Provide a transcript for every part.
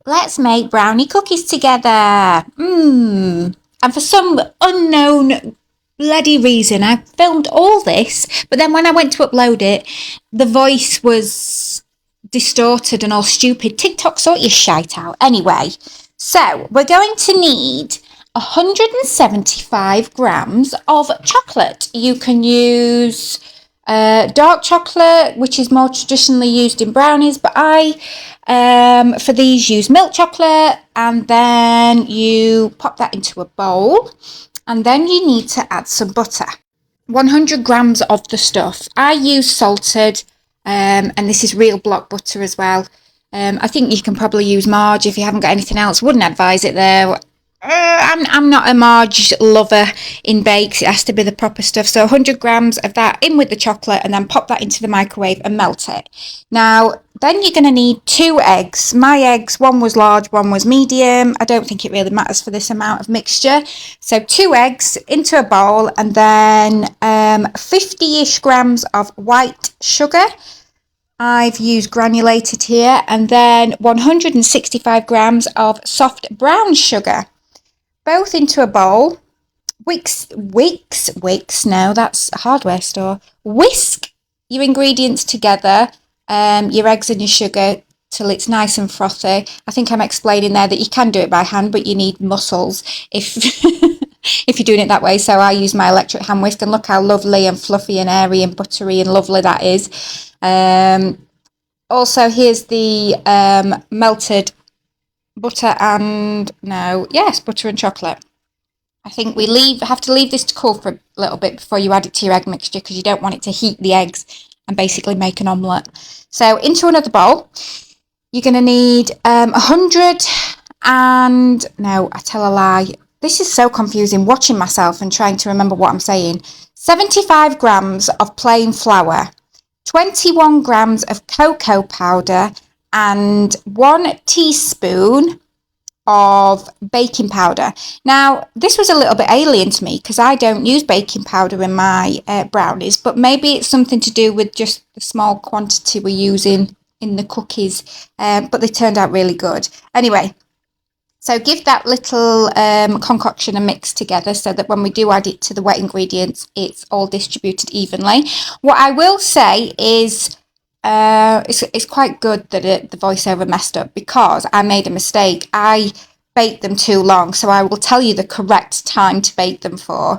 let's make brownie cookies together. And for some unknown bloody reason, I filmed all this, but then when I went to upload it, the voice was distorted and all stupid. TikTok, sort your shite out. Anyway, so we're going to need 175 grams of chocolate. You can use dark chocolate, which is more traditionally used in brownies, but I, for these, use milk chocolate, and then you pop that into a bowl, and then you need to add some butter. 100 grams of the stuff. I use salted, and this is real block butter as well. I think you can probably use Marge if you haven't got anything else. Wouldn't advise it though. I'm not a Marge lover in bakes. It has to be the proper stuff. So 100 grams of that in with the chocolate, and then pop that into the microwave and melt it. Now, then you're going to need 2 eggs. My eggs, one was large, one was medium. I don't think it really matters for this amount of mixture. So 2 eggs into a bowl, and then 50-ish grams of white sugar. I've used granulated here, and then 165 grams of soft brown sugar. Both into a bowl. No, that's a hardware store. Whisk your ingredients together, your eggs and your sugar, till it's nice and frothy. I think I'm explaining there that you can do it by hand, but you need muscles if if you're doing it that way. So I use my electric hand whisk, and look how lovely and fluffy and airy and buttery and lovely that is. Also, here's the melted butter and butter and chocolate. I think we have to leave this to cool for a little bit before you add it to your egg mixture, because you don't want it to heat the eggs and basically make an omelette. So into another bowl, you're going to need 100 and no, I tell a lie. This is so confusing watching myself and trying to remember what I'm saying. 75 grams of plain flour, 21 grams of cocoa powder, and 1 teaspoon of baking powder. Now, this was a little bit alien to me because I don't use baking powder in my brownies, but maybe it's something to do with just the small quantity we're using in the cookies, but they turned out really good. Anyway, so give that little concoction a mix together so that when we do add it to the wet ingredients, it's all distributed evenly. What I will say is it's quite good that the voiceover messed up, because I made a mistake. I baked them too long, so I will tell you the correct time to bake them for.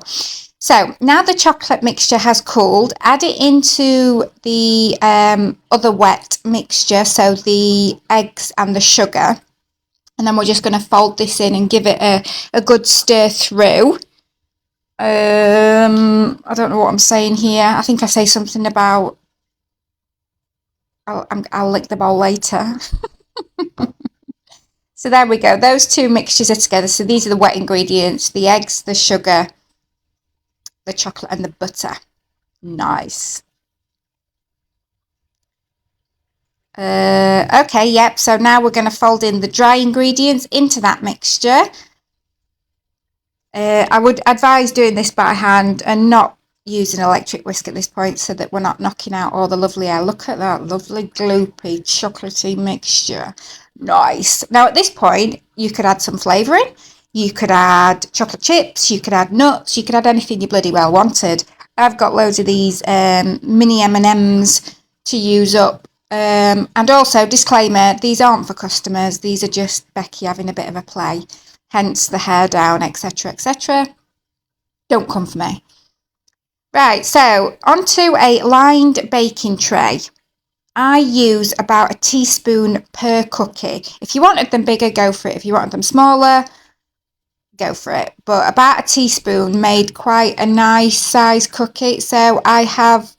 So now the chocolate mixture has cooled, add it into the other wet mixture, so the eggs and the sugar. And then we're just going to fold this in and give it a good stir through. I don't know what I'm saying here. I think I say something about I'll lick the bowl later. So there we go. Those two mixtures are together. So these are the wet ingredients: the eggs, the sugar, the chocolate, and the butter. Nice. Okay, yep. So now we're going to fold in the dry ingredients into that mixture. I would advise doing this by hand and not use an electric whisk at this point, so that we're not knocking out all the lovely air. Look at that lovely gloopy chocolatey mixture. Nice. Now at this point you could add some flavouring. You could add chocolate chips, you could add nuts, you could add anything you bloody well wanted. I've got loads of these mini M&Ms to use up. And also, disclaimer, these aren't for customers, these are just Becky having a bit of a play, hence the hair down, etc, etc. Don't come for me. Right, so onto a lined baking tray. I use about a teaspoon per cookie. If you wanted them bigger, go for it. If you wanted them smaller, go for it. But about a teaspoon made quite a nice size cookie. So I have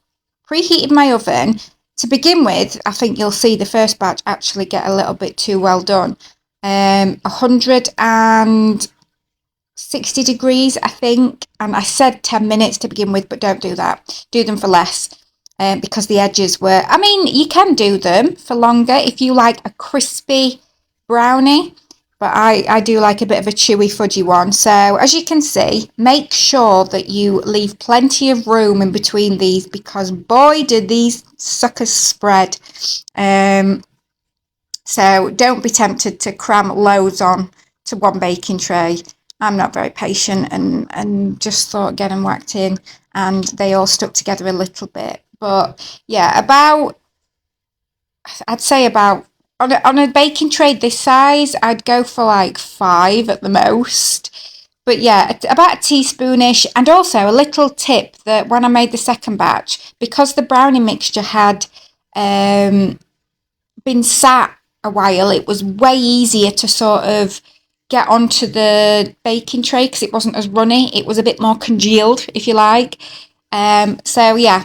preheated my oven. To begin with, I think you'll see the first batch actually get a little bit too well done. 160 degrees, I think. And I said 10 minutes to begin with, but don't do that. Do them for less. Because the edges were... I mean, you can do them for longer if you like a crispy brownie. But I do like a bit of a chewy, fudgy one. So, as you can see, make sure that you leave plenty of room in between these, because boy, did these suckers spread. So So don't be tempted to cram loads on to one baking tray. I'm not very patient and just thought get them whacked in, and they all stuck together a little bit. But yeah, I'd say about on a baking tray this size, I'd go for like 5 at the most. But yeah, about a teaspoonish. And also a little tip that when I made the second batch, because the brownie mixture had been sat a while, it was way easier to sort of get onto the baking tray because it wasn't as runny. It was a bit more congealed, if you like. So yeah,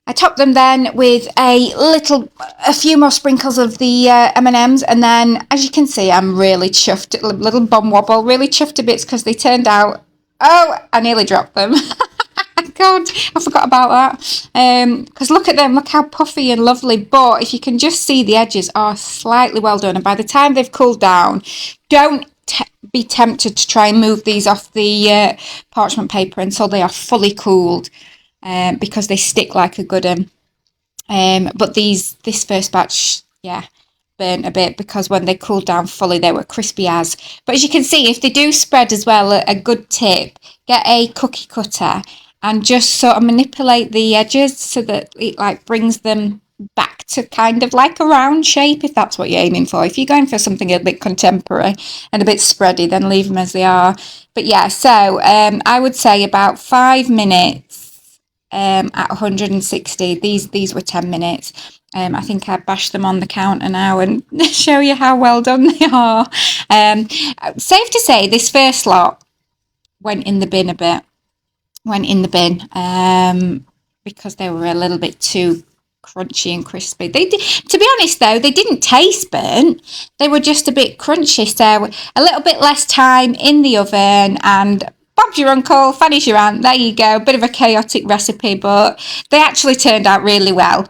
I topped them then with a few more sprinkles of the M&Ms, and then, as you can see, I'm really chuffed. A little bum wobble, really chuffed to bits because they turned out. Oh, I nearly dropped them. God, I forgot about that. Because look at them, look how puffy and lovely. But if you can just see, the edges are slightly well done, and by the time they've cooled down, don't be tempted to try and move these off the parchment paper until they are fully cooled. Because they stick like a good one. But this first batch, yeah, burnt a bit because when they cooled down fully, they were crispy as. But as you can see, if they do spread as well, a good tip, get a cookie cutter and just sort of manipulate the edges so that it like brings them back to kind of like a round shape, if that's what you're aiming for. If you're going for something a bit contemporary and a bit spready, then leave them as they are. But yeah, so I would say about 5 minutes at 160. These were 10 minutes. I think I bashed them on the counter now and show you how well done they are. Safe to say, this first lot went in the bin a bit. Because they were a little bit too crunchy and crispy. They did, to be honest though, they didn't taste burnt. They were just a bit crunchy. So a little bit less time in the oven, and Bob's your uncle, Fanny's your aunt. There you go. Bit of a chaotic recipe, but they actually turned out really well.